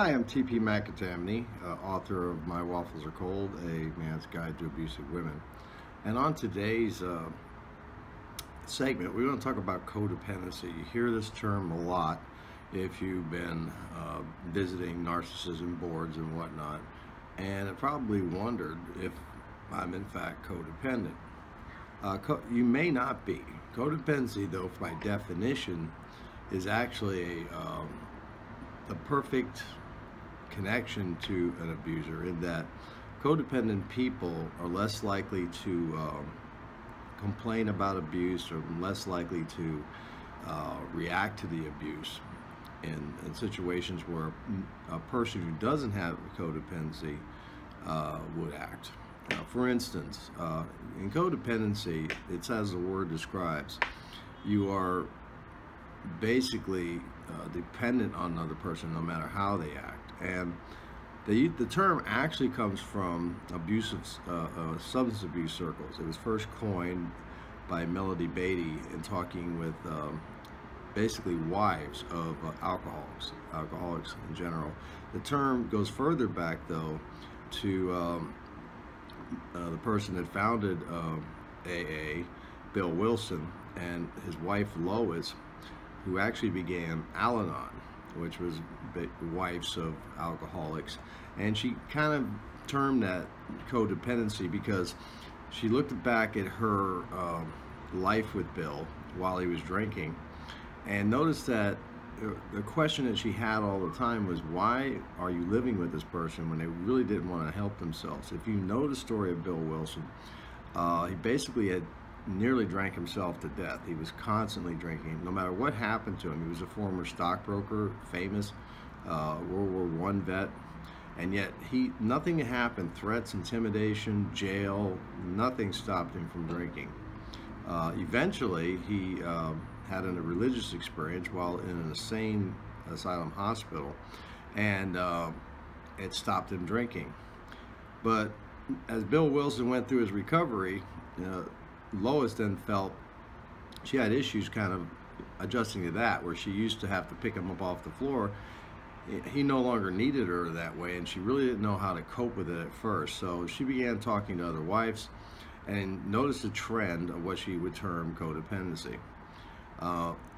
Hi, I'm TP McAtamney, author of My Waffles Are Cold, A Man's Guide to Abusive Women. And on today's segment, we're going to talk about codependency. You hear this term a lot if you've been visiting narcissism boards and whatnot, and have probably wondered if I'm in fact codependent. You may not be. Codependency, though, by definition, is actually a perfect connection to an abuser, in that codependent people are less likely to complain about abuse, or less likely to react to the abuse in situations where a person who doesn't have codependency would act. For instance, in codependency, it's as the word describes, you are basically dependent on another person no matter how they act. And the term actually comes from abusive substance abuse circles. It was first coined by Melody Beatty in talking with basically wives of alcoholics in general. The term goes further back, though, to the person that founded AA, Bill Wilson, and his wife Lois, who actually began Al-Anon, which was wives of alcoholics. And she kind of termed that codependency because she looked back at her life with Bill while he was drinking and noticed that the question that she had all the time was, why are you living with this person when they really didn't want to help themselves? If you know the story of Bill Wilson, he basically had nearly drank himself to death. He was constantly drinking, no matter what happened to him. He was a former stockbroker, famous World War I vet, and yet nothing happened. Threats, intimidation, jail, nothing stopped him from drinking. Eventually, he had a religious experience while in an insane asylum hospital, and it stopped him drinking. But as Bill Wilson went through his recovery, Lois then felt she had issues kind of adjusting to that, where she used to have to pick him up off the floor. He no longer needed her that way, and she really didn't know how to cope with it at first. So she began talking to other wives and noticed a trend of what she would term codependency.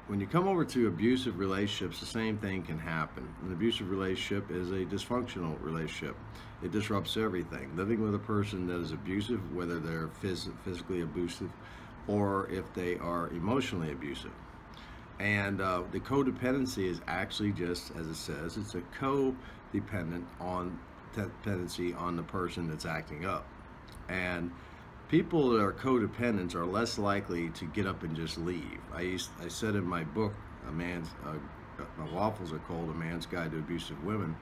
When you come over to abusive relationships, the same thing can happen. An abusive relationship is a dysfunctional relationship. It disrupts everything. Living with a person that is abusive, whether they're physically abusive or if they are emotionally abusive. And the codependency is actually, just as it says, it's a co-dependent on dependency on the person that's acting up. And people that are codependents are less likely to get up and just leave. I said in my book, My Waffles Are Cold, A Man's Guide to Abusive Women,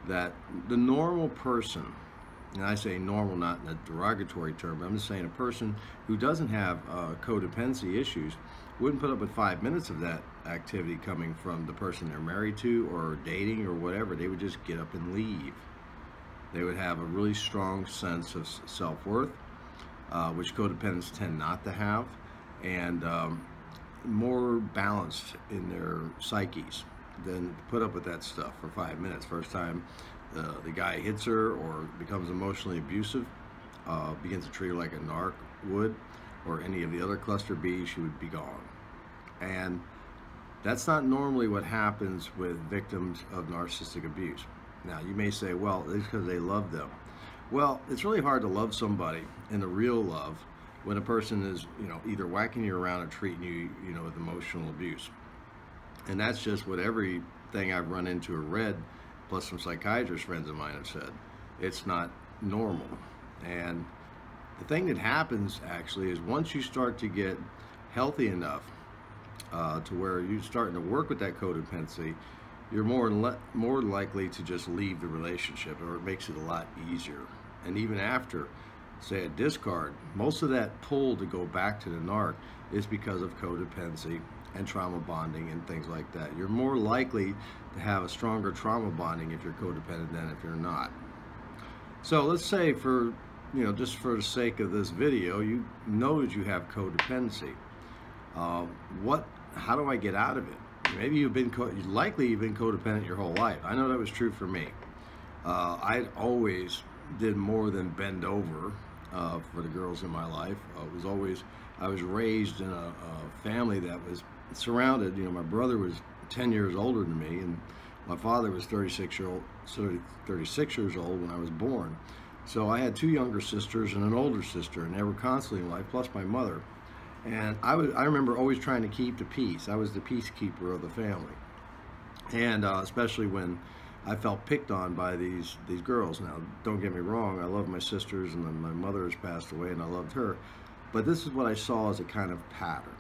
that the normal person, and I say normal not in a derogatory term, but I'm just saying a person who doesn't have codependency issues wouldn't put up with 5 minutes of that activity coming from the person they're married to or dating or whatever. They would just get up and leave. They would have a really strong sense of self-worth, which codependents tend not to have, and more balanced in their psyches than put up with that stuff for 5 minutes. First time the guy hits her or becomes emotionally abusive, begins to treat her like a narc would, or any of the other cluster Bs, she would be gone. And that's not normally what happens with victims of narcissistic abuse. Now, you may say, well, it's because they love them. Well, it's really hard to love somebody in the real love when a person is, either whacking you around or treating you, with emotional abuse. And that's just what everything I've run into or read, plus some psychiatrist friends of mine have said. It's not normal. And the thing that happens actually is once you start to get healthy enough to where you're starting to work with that codependency, you're more likely to just leave the relationship, or it makes it a lot easier. And even after, say, a discard, most of that pull to go back to the narc is because of codependency and trauma bonding and things like that. You're more likely to have a stronger trauma bonding if you're codependent than if you're not. So let's say, for just for the sake of this video, you know that you have codependency. How do I get out of it? Maybe likely you've been codependent your whole life. I know that was true for me. I always did more than bend over for the girls in my life. I was raised in a family that was surrounded. You know, my brother was 10 years older than me, and my father was 36 years old when I was born. So I had two younger sisters and an older sister, and they were constantly in life, plus my mother. And I remember always trying to keep the peace. I was the peacekeeper of the family. And especially when I felt picked on by these girls. Now, don't get me wrong, I love my sisters, and then my mother has passed away, and I loved her. But this is what I saw as a kind of pattern.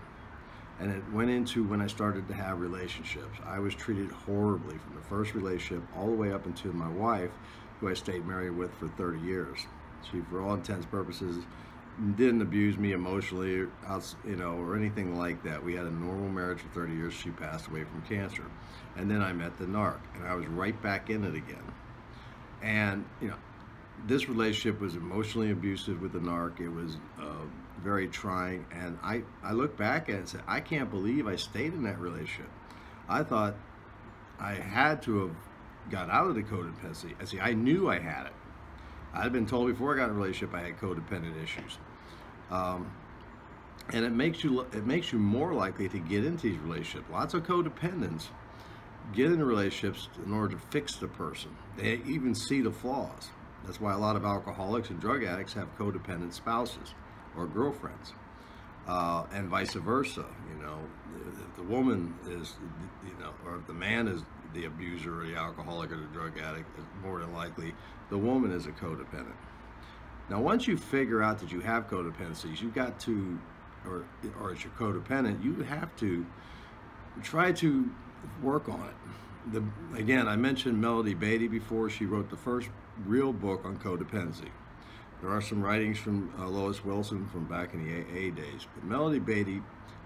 And it went into when I started to have relationships. I was treated horribly from the first relationship all the way up until my wife, who I stayed married with for 30 years. She, for all intents and purposes, didn't abuse me emotionally, you know, or anything like that. We had a normal marriage for 30 years. She passed away from cancer. And then I met the narc, and I was right back in it again. And, you know, this relationship was emotionally abusive with the narc. It was very trying. And I look back at it and say, I can't believe I stayed in that relationship. I thought I had to have got out of the codependency. I knew I had it. I'd been told before I got in a relationship I had codependent issues. And it makes you more likely to get into these relationships. Lots of codependents get into relationships in order to fix the person. They even see the flaws. That's why a lot of alcoholics and drug addicts have codependent spouses or girlfriends, and vice versa. You know, if the woman is, you know, or if the man is the abuser or the alcoholic or the drug addict, more than likely the woman is a codependent. Now, once you figure out that you have codependencies, you've got to, or as you're codependent, you have to try to work on it. Again, I mentioned Melody Beattie before. She wrote the first real book on codependency. There are some writings from Lois Wilson from back in the AA days, but Melody Beattie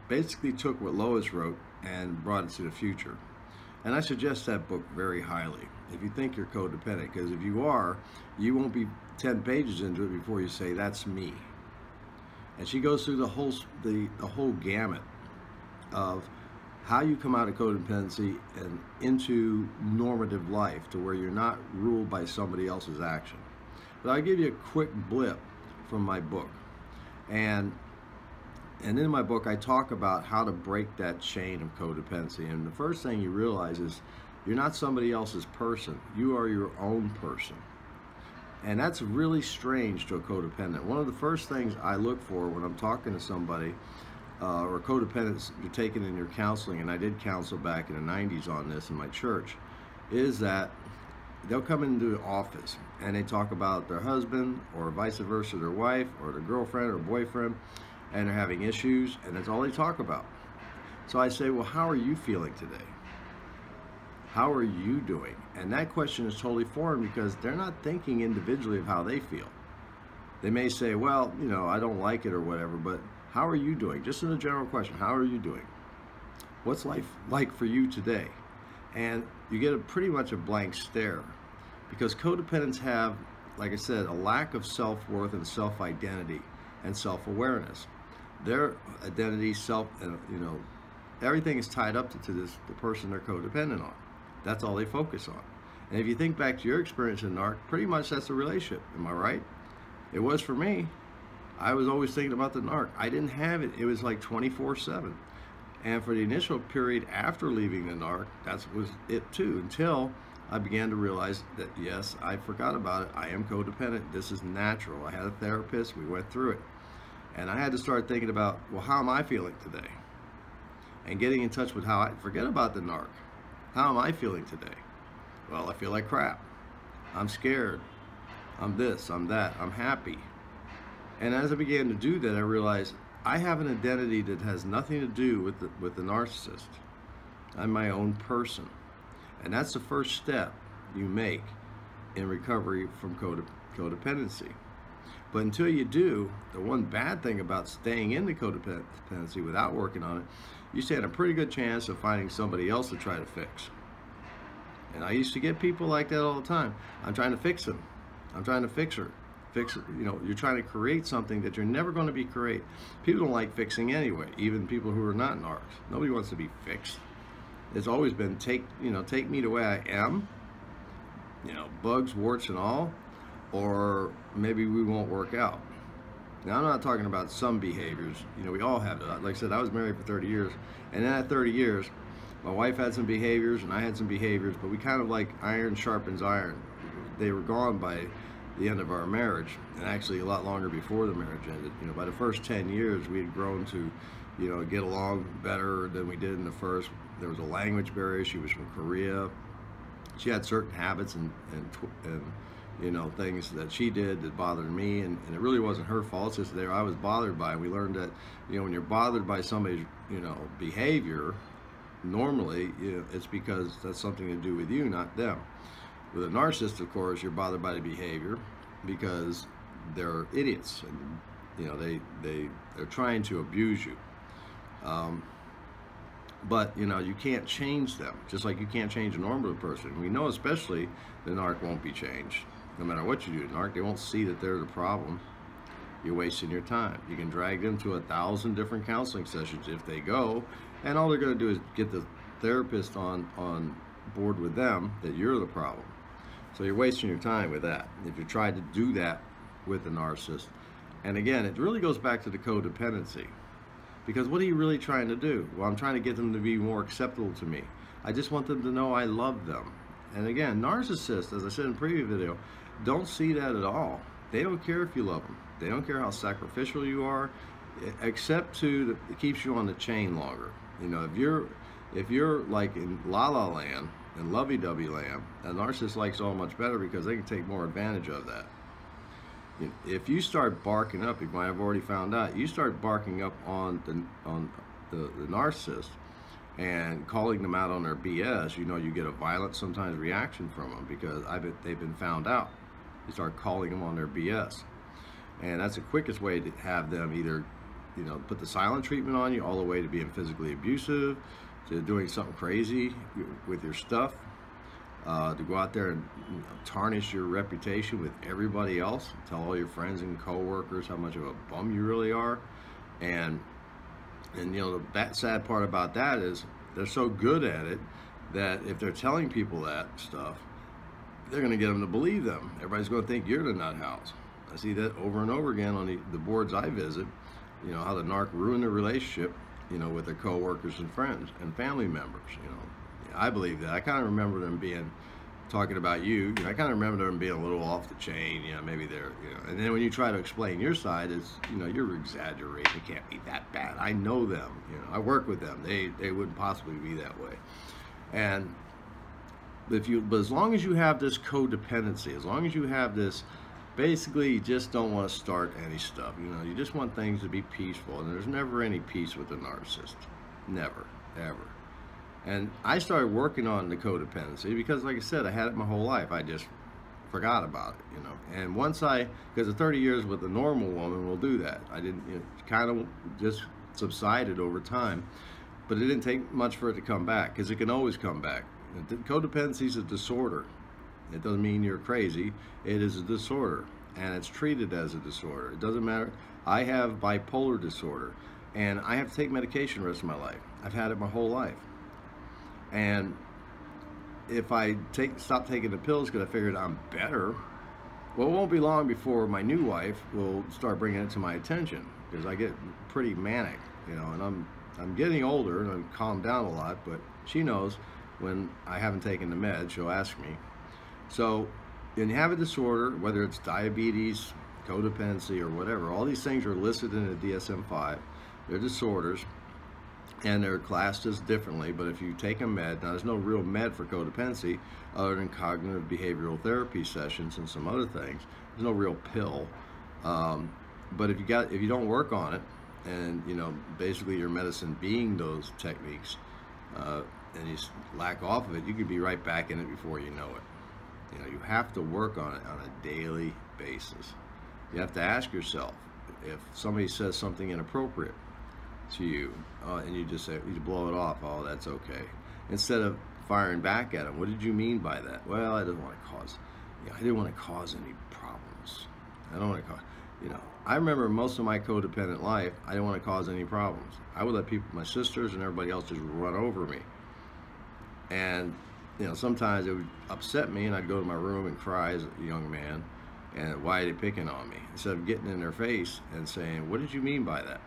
basically took what Lois wrote and brought it to the future. And I suggest that book very highly if you think you're codependent, because if you are, you won't be 10 pages into it before you say, that's me. And she goes through the whole gamut of how you come out of codependency and into normative life to where you're not ruled by somebody else's action. But I'll give you a quick blip from my book. And in my book, I talk about how to break that chain of codependency. And the first thing you realize is you're not somebody else's person. You are your own person. And that's really strange to a codependent. One of the first things I look for when I'm talking to somebody, or codependents you're taking in your counseling, and I did counsel back in the 90s on this in my church, is that they'll come into the office and they talk about their husband or vice versa, their wife or their girlfriend or boyfriend, and they're having issues, and that's all they talk about. So I say, well, how are you feeling today? How are you doing? And that question is totally foreign because they're not thinking individually of how they feel. They may say, well, you know, I don't like it or whatever, but how are you doing? Just in a general question, how are you doing? What's life like for you today? And you get pretty much a blank stare, because codependents have, like I said, a lack of self-worth and self-identity and self-awareness. Their identity, everything is tied up to the person they're codependent on. That's all they focus on. And if you think back to your experience in NARC, pretty much that's a relationship. Am I right? It was for me. I was always thinking about the NARC. I didn't have it. It was like 24/7. And for the initial period after leaving the NARC, that was it too, until I began to realize that, yes, I forgot about it. I am codependent. This is natural. I had a therapist. We went through it. And I had to start thinking about, well, how am I feeling today? And getting in touch with how I forget about the NARC. How am I feeling today? Well, I feel like crap. I'm scared. I'm this, I'm that, I'm happy. And as I began to do that, I realized I have an identity that has nothing to do with the narcissist. I'm my own person. And that's the first step you make in recovery from codependency. But until you do, the one bad thing about staying in the codependency without working on it, you stand a pretty good chance of finding somebody else to try to fix. And I used to get people like that all the time. I'm trying to fix him. I'm trying to fix her. Fix it. You know, you're trying to create something that you're never going to create. People don't like fixing anyway, even people who are not narcs. Nobody wants to be fixed. It's always been take me the way I am, bugs, warts, and all, or maybe we won't work out. Now, I'm not talking about some behaviors. We all have that. Like I said, I was married for 30 years, and in that 30 years, my wife had some behaviors, and I had some behaviors, but we kind of like iron sharpens iron. They were gone by the end of our marriage, and actually a lot longer before the marriage ended. By the first 10 years, we had grown to, get along better than we did in the first. There was a language barrier. She was from Korea. She had certain habits and things that she did that bothered me, and it really wasn't her fault. It's just I was bothered by it. We learned that, when you're bothered by somebody's, behavior, normally, it's because that's something to do with you, not them. With a narcissist, of course, you're bothered by the behavior because they're idiots, and, they're trying to abuse you. But you can't change them, just like you can't change a normal person. We know especially the narc won't be changed. No matter what you do to narc, they won't see that they're the problem. You're wasting your time. You can drag them to 1,000 different counseling sessions if they go, and all they're going to do is get the therapist on board with them that you're the problem. So you're wasting your time with that. If you try to do that with a narcissist, and again, it really goes back to the codependency. Because what are you really trying to do? Well, I'm trying to get them to be more acceptable to me. I just want them to know I love them. And again, narcissists, as I said in the previous video, don't see that at all. They don't care if you love them. They don't care how sacrificial you are, except it keeps you on the chain longer. If you're like in La La Land and lovey-dovey land, a narcissist likes all much better because they can take more advantage of that. If you start barking up, you might have already found out, you start barking up on the narcissist and calling them out on their BS, you get a violent sometimes reaction from them because they've been found out. You start calling them on their BS. And that's the quickest way to have them either, put the silent treatment on you all the way to being physically abusive, to doing something crazy with your stuff, to go out there and tarnish your reputation with everybody else, tell all your friends and co-workers how much of a bum you really are. And the sad part about that is they're so good at it that if they're telling people that stuff, they're going to get them to believe them. Everybody's going to think you're the nut house. I see that over and over again on the boards I visit, how the narc ruined their relationship, with their co-workers and friends and family members. I believe that. I kind of remember them talking about you. I kind of remember them being a little off the chain. Maybe they're, and then when you try to explain your side, it's, you're exaggerating. It can't be that bad. I know them. I work with them. They wouldn't possibly be that way. And but as long as you have this codependency, as long as you have this, basically you just don't want to start any stuff. You just want things to be peaceful, and there's never any peace with a narcissist. Never, ever. And I started working on the codependency because, like I said, I had it my whole life. I just forgot about it, And once because the 30 years with a normal woman will do that. I didn't, kind of just subsided over time, but it didn't take much for it to come back because it can always come back. Codependency is a disorder. It doesn't mean you're crazy. It is a disorder, and it's treated as a disorder. It doesn't matter. I have bipolar disorder, and I have to take medication the rest of my life. I've had it my whole life. And if I stop taking the pills because I figured I'm better, well, it won't be long before my new wife will start bringing it to my attention because I get pretty manic, and I'm getting older and I've calmed down a lot, but she knows when I haven't taken the meds, she'll ask me. So when you have a disorder, whether it's diabetes, codependency, or whatever, all these things are listed in the DSM-5. They're disorders, and they're classed as differently, but if you take a med, now there's no real med for codependency other than cognitive behavioral therapy sessions and some other things. There's no real pill. But if you don't work on it, and basically your medicine being those techniques, and you lack off of it, you could be right back in it before you know it. You have to work on it on a daily basis. You have to ask yourself, if somebody says something inappropriate to you, and you just blow it off, oh, that's okay. Instead of firing back at them, what did you mean by that? Well, I didn't want to cause, I didn't want to cause any problems. I don't want to cause, I remember most of my codependent life, I didn't want to cause any problems. I would let people, my sisters and everybody else, just run over me. And sometimes it would upset me, and I'd go to my room and cry as a young man. And why are they picking on me? Instead of getting in their face and saying, what did you mean by that?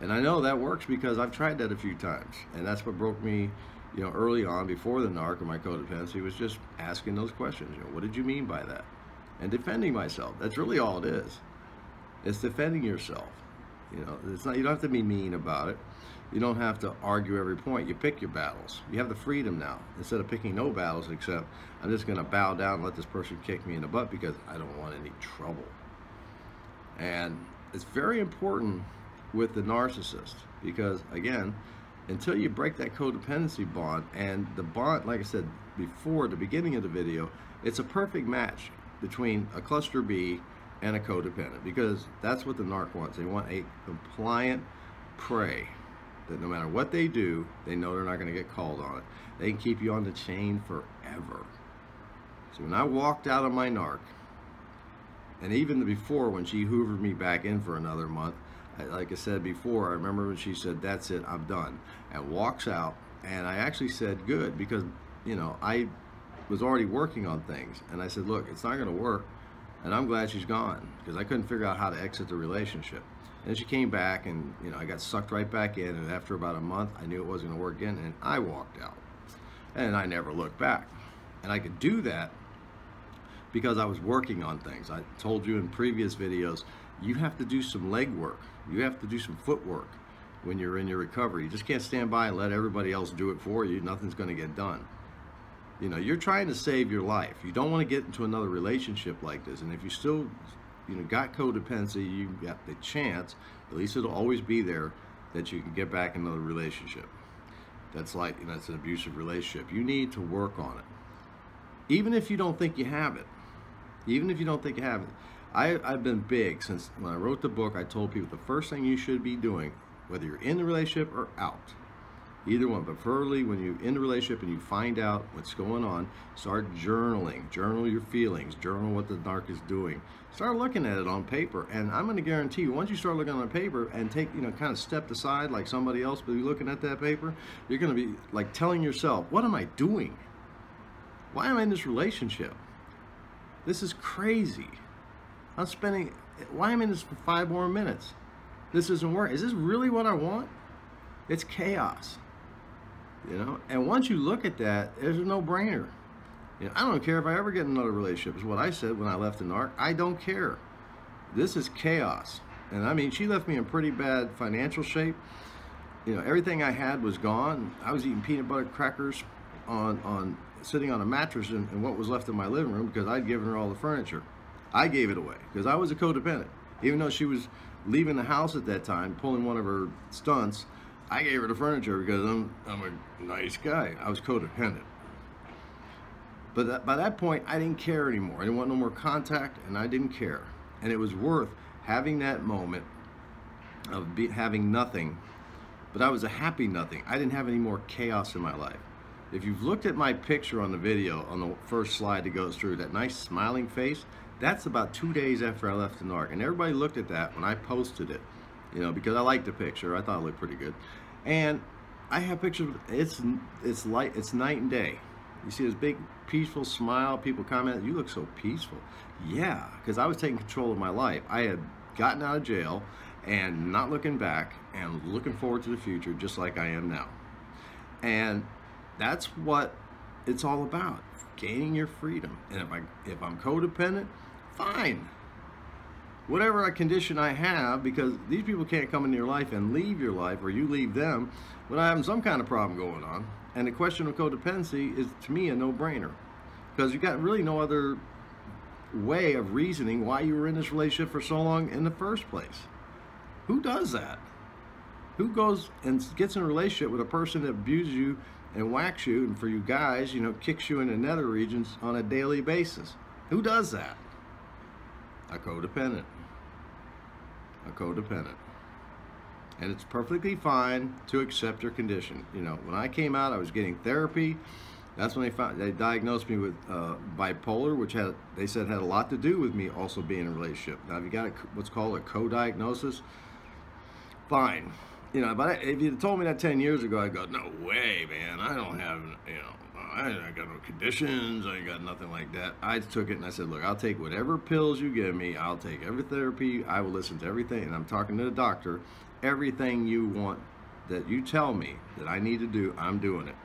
And I know that works because I've tried that a few times. And that's what broke me, early on, before the narc and my codependency, was just asking those questions. What did you mean by that? And defending myself. That's really all it is. It's defending yourself. It's not. You don't have to be mean about it. You don't have to argue every point. You pick your battles. You have the freedom now, instead of picking no battles, except I'm just going to bow down and let this person kick me in the butt because I don't want any trouble. And it's very important with the narcissist because, again, until you break that codependency bond, and the bond, like I said before at the beginning of the video, it's a perfect match between a cluster B and a codependent, because that's what the narc wants. They want a compliant prey that no matter what they do, they know they're not going to get called on it. They can keep you on the chain forever. So when I walked out of my narc, and even before when she hoovered me back in for another month, like I said before, I remember when she said, that's it, I'm done, and walks out, and I actually said good, because I was already working on things, and I said, look, it's not going to work, and I'm glad she's gone, because I couldn't figure out how to exit the relationship. And she came back, and I got sucked right back in, and after about a month, I knew it wasn't going to work again, and I walked out. And I never looked back. And I could do that because I was working on things. I told you in previous videos, you have to do some leg work. You have to do some footwork when you're in your recovery. You just can't stand by and let everybody else do it for you. Nothing's going to get done. You're trying to save your life. You don't want to get into another relationship like this. And if you still got codependency, you got the chance, at least it'll always be there, that you can get back in another relationship. That's like, it's an abusive relationship. You need to work on it. Even if you don't think you have it. Even if you don't think you have it. I've been big since when I wrote the book. I told people the first thing you should be doing, whether you're in the relationship or out, either one, but preferably when you're in the relationship and you find out what's going on, start journaling. Journal your feelings. Journal what the narc is doing. Start looking at it on paper. And I'm going to guarantee you, once you start looking on paper and take, kind of step aside like somebody else will be looking at that paper, you're going to be like telling yourself, what am I doing? Why am I in this relationship? This is crazy. Why am I in this for 5 more minutes? This isn't working. Is this really what I want? It's chaos. And once you look at that, there's a no-brainer. I don't care if I ever get in another relationship, is what I said when I left the narc. I don't care. This is chaos. And I mean, she left me in pretty bad financial shape. Everything I had was gone. I was eating peanut butter crackers sitting on a mattress in what was left of my living room because I'd given her all the furniture. I gave it away because I was a codependent. Even though she was leaving the house at that time, pulling one of her stunts, I gave her the furniture because I'm a nice guy. I was codependent. But by that point, I didn't care anymore. I didn't want no more contact, and I didn't care. And it was worth having that moment of having nothing, but I was a happy nothing. I didn't have any more chaos in my life. If you've looked at my picture on the video, on the first slide that goes through, that nice smiling face, that's about 2 days after I left the narc. And everybody looked at that when I posted it, because I liked the picture. I thought it looked pretty good. And I have pictures, it's night and day. You see this big, peaceful smile. People comment, you look so peaceful. Yeah, because I was taking control of my life. I had gotten out of jail and not looking back and looking forward to the future just like I am now. And that's what it's all about, gaining your freedom. And if I'm codependent, fine. Whatever condition I have, because these people can't come into your life and leave your life, or you leave them, without having some kind of problem going on. And the question of codependency is, to me, a no-brainer. Because you got really no other way of reasoning why you were in this relationship for so long in the first place. Who does that? Who goes and gets in a relationship with a person that abuses you and whacks you, and for you guys, kicks you in the nether regions on a daily basis? Who does that? A codependent. A codependent. And it's perfectly fine to accept your condition. When I came out, I was getting therapy. That's when they diagnosed me with bipolar, which they said had a lot to do with me also being in a relationship. Now, if you got what's called a co-diagnosis, fine. But if you told me that 10 years ago, I'd go, no way, man. I don't have, I got no conditions. I ain't got nothing like that. I took it and I said, look, I'll take whatever pills you give me. I'll take every therapy. I will listen to everything. And I'm talking to the doctor. Everything you want that you tell me that I need to do, I'm doing it.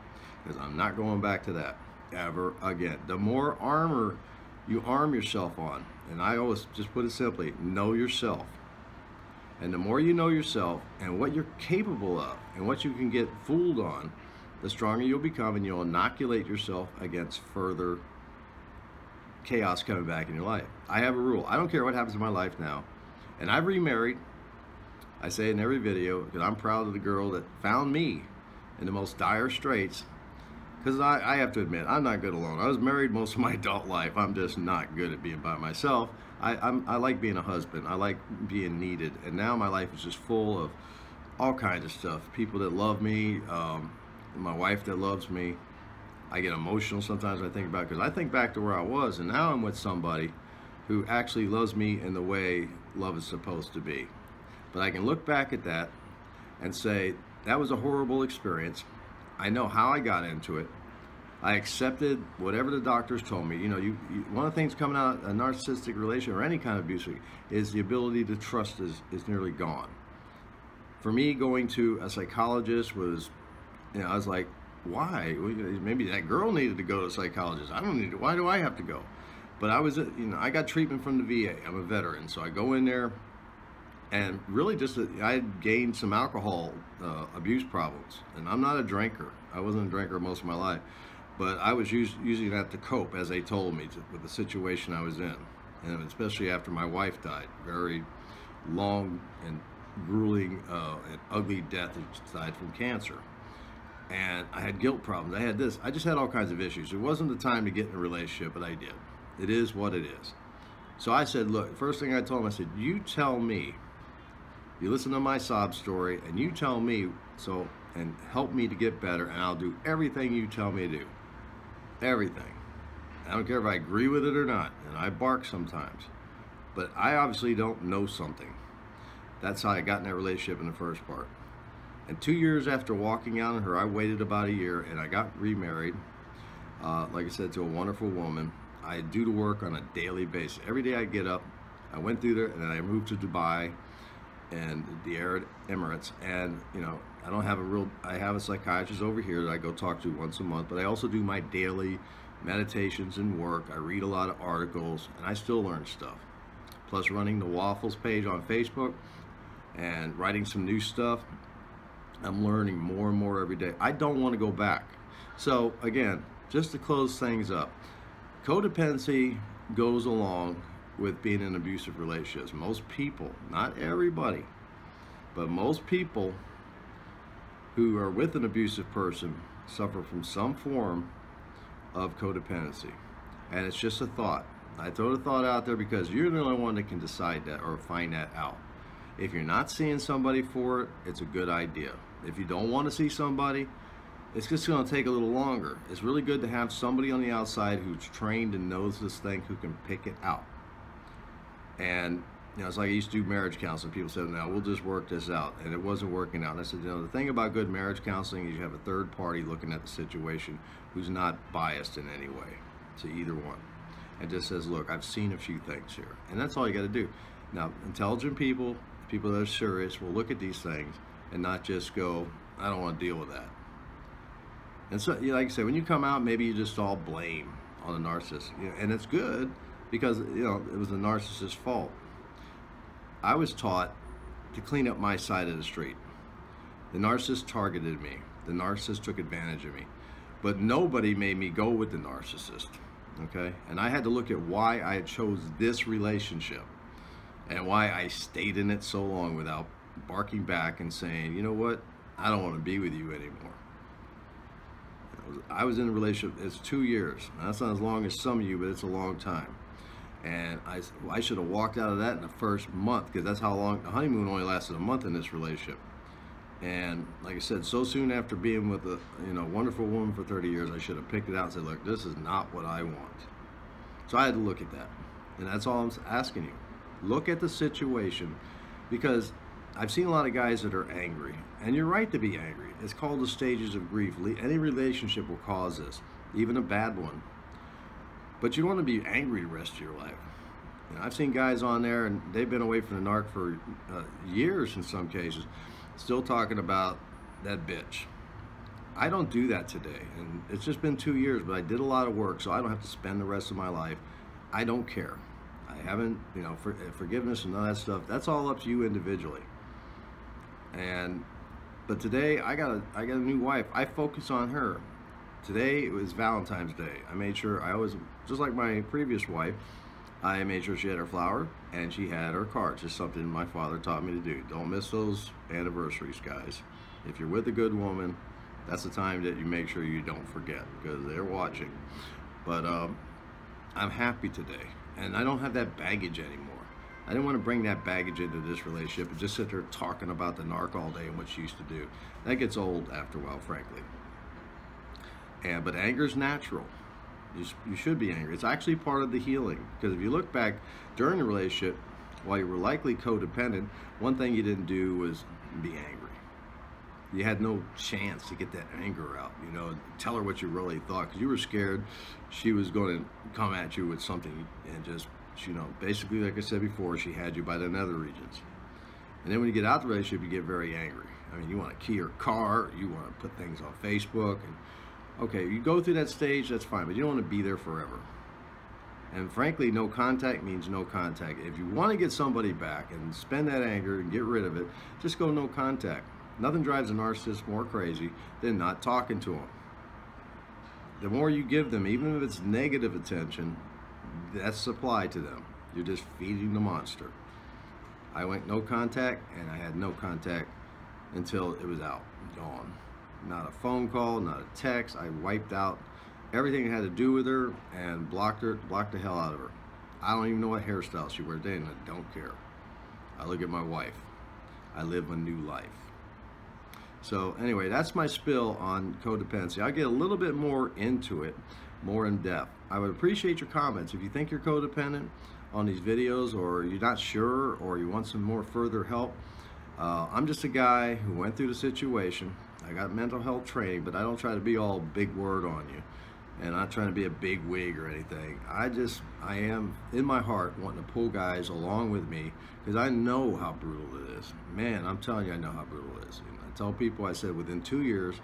Because I'm not going back to that ever again. The more armor you arm yourself on, and I always just put it simply, know yourself. And the more you know yourself and what you're capable of and what you can get fooled on, the stronger you'll become, and you'll inoculate yourself against further chaos coming back in your life. I have a rule. I don't care what happens in my life now. And I've remarried. I say it in every video because I'm proud of the girl that found me in the most dire straits. Because I have to admit, I'm not good alone. I was married most of my adult life. I'm just not good at being by myself. I like being a husband. I like being needed. And now my life is just full of all kinds of stuff. People that love me, my wife that loves me. I get emotional sometimes when I think about it, because I think back to where I was, and now I'm with somebody who actually loves me in the way love is supposed to be. But I can look back at that and say, that was a horrible experience. I know how I got into it. I accepted whatever the doctors told me. One of the things coming out of a narcissistic relationship or any kind of abuse is the ability to trust is nearly gone. For me, going to a psychologist was, I was like, why? Maybe that girl needed to go to a psychologist. I don't need to. Why do I have to go? But I got treatment from the VA. I'm a veteran, so I go in there, and really I had gained some alcohol abuse problems. And I'm not a drinker. I wasn't a drinker most of my life. But I was using that to cope, as they told me, with the situation I was in. And especially after my wife died. Very long and grueling and ugly death. She died from cancer. And I had guilt problems. I had this. I just had all kinds of issues. It wasn't the time to get in a relationship, but I did. It is what it is. So I said, look, first thing I told him, I said, you tell me. You listen to my sob story, and you tell me, and help me to get better, and I'll do everything you tell me to do. Everything. I don't care if I agree with it or not, and I bark sometimes. But I obviously don't know something. That's how I got in that relationship in the first part. And 2 years after walking out on her, I waited about a year, and I got remarried, like I said, to a wonderful woman. I do the work on a daily basis. Every day I get up, I went through there, and then I moved to Dubai and the Arab Emirates, and I have a psychiatrist over here that I go talk to once a month, but I also do my daily meditations and work. I read a lot of articles, and I still learn stuff. Plus running the Waffles page on Facebook and writing some new stuff. I'm learning more and more every day. I don't want to go back. So again, just to close things up, codependency goes along with being in abusive relationships. Most people, not everybody, but most people who are with an abusive person suffer from some form of codependency. And it's just a thought. I throw the thought out there because you're the only one that can decide that or find that out. If you're not seeing somebody for it, it's a good idea. If you don't want to see somebody, it's just going to take a little longer. It's really good to have somebody on the outside who's trained and knows this thing, who can pick it out. And it's like I used to do marriage counseling. People said, "No, we'll just work this out," and it wasn't working out. And I said, the thing about good marriage counseling is you have a third party looking at the situation who's not biased in any way to either one, and just says, "Look, I've seen a few things here," and that's all you got to do. Now, intelligent people that are serious, will look at these things and not just go, "I don't want to deal with that." And so, like I said, when you come out, maybe you just all blame on the narcissist, and it's good because it was the narcissist's fault. I was taught to clean up my side of the street. The narcissist targeted me. The narcissist took advantage of me. But nobody made me go with the narcissist, okay? And I had to look at why I chose this relationship and why I stayed in it so long without barking back and saying, you know what, I don't want to be with you anymore. I was in a relationship, it's 2 years. Now, that's not as long as some of you, but it's a long time. And I should have walked out of that in the first month, because that's how long the honeymoon only lasted, a month in this relationship. And like I said, so soon after being with a wonderful woman for 30 years, I should have picked it out and said, look, this is not what I want. So I had to look at that. And that's all I'm asking you. Look at the situation, because I've seen a lot of guys that are angry, and you're right to be angry. It's called the stages of grief. Any relationship will cause this, even a bad one. But you don't want to be angry the rest of your life. You know, I've seen guys on there, and they've been away from the narc for years in some cases, still talking about that bitch. I don't do that today, and it's just been 2 years, but I did a lot of work, so I don't have to spend the rest of my life. I don't care. I haven't, you know, forgiveness and all that stuff. That's all up to you individually. But today I got a new wife. I focus on her. Today it was Valentine's Day. I made sure I always, just like my previous wife, I made sure she had her flower and she had her cards. Just something my father taught me to do. Don't miss those anniversaries, guys. If you're with a good woman, that's the time that you make sure you don't forget, because they're watching. But I'm happy today, and I don't have that baggage anymore. I didn't want to bring that baggage into this relationship and just sit there talking about the narc all day and what she used to do. That gets old after a while, frankly. But anger's natural. You should be angry. It's actually part of the healing, because if you look back during the relationship, while you were likely codependent, one thing you didn't do was be angry. You had no chance to get that anger out, you know, tell her what you really thought, because you were scared she was going to come at you with something and just, you know, basically, like I said before, she had you by the nether regions. And then when you get out of the relationship, you get very angry. I mean, you want to key her car, you want to put things on Facebook, and okay, you go through that stage, that's fine, but you don't want to be there forever. And frankly, no contact means no contact. If you want to get somebody back and spend that anger and get rid of it, just go no contact. Nothing drives a narcissist more crazy than not talking to them. The more you give them, even if it's negative attention, that's supply to them. You're just feeding the monster. I went no contact, and I had no contact until it was out, gone. Not a phone call, not a text. I wiped out everything that had to do with her and blocked the hell out of her. I don't even know what hairstyle she wears today, and I don't care. I look at my wife. I live a new life. So anyway, that's my spill on codependency. I'll get a little bit more into it, more in depth. I would appreciate your comments. If you think you're codependent on these videos, or you're not sure, or you want some more further help, I'm just a guy who went through the situation. I got mental health training, but I don't try to be all big word on you, and I'm not trying to be a big wig or anything. I am in my heart wanting to pull guys along with me, because I know how brutal it is. Man, I'm telling you, I know how brutal it is. I tell people, I said within 2 years,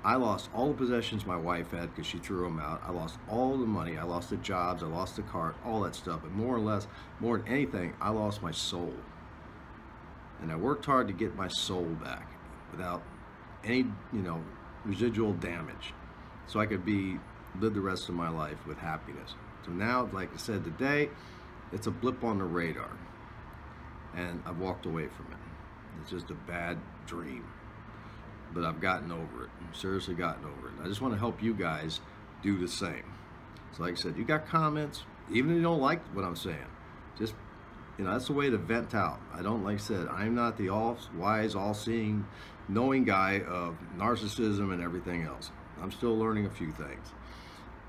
I lost all the possessions my wife had because she threw them out. I lost all the money. I lost the jobs. I lost the car, all that stuff. But more or less, more than anything, I lost my soul. And I worked hard to get my soul back without any, you know, residual damage, so I could live the rest of my life with happiness. So now, like I said today, it's a blip on the radar, and I've walked away from it. It's just a bad dream, but I've gotten over it. I've seriously gotten over it. I just want to help you guys do the same. So like I said, you got comments, even if you don't like what I'm saying, just, you know, that's the way to vent out. I don't, like I said, I'm not the all-wise, all-seeing, knowing guy of narcissism and everything else. I'm still learning a few things,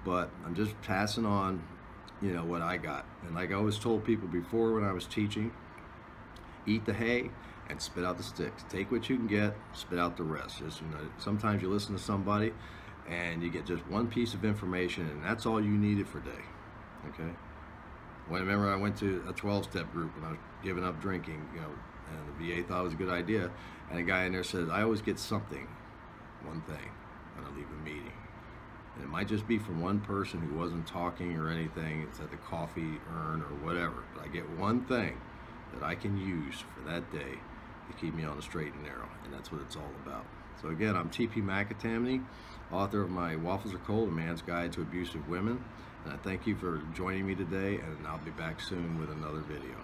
but I'm just passing on, you know, what I got. And like I always told people before when I was teaching, eat the hay and spit out the sticks. Take what you can get, spit out the rest. Just, you know, sometimes you listen to somebody and you get just one piece of information, and that's all you needed for a day. Okay. When I remember I went to a 12-step group when I was giving up drinking, you know, and the VA thought it was a good idea, and a guy in there said, I always get something, one thing, when I leave a meeting. And it might just be from one person who wasn't talking or anything. It's at the coffee urn or whatever, but I get one thing that I can use for that day to keep me on the straight and narrow, and that's what it's all about. So again, I'm TP McAtamney, author of my Waffles Are Cold, A Man's Guide to Abusive Women, and I thank you for joining me today, and I'll be back soon with another video.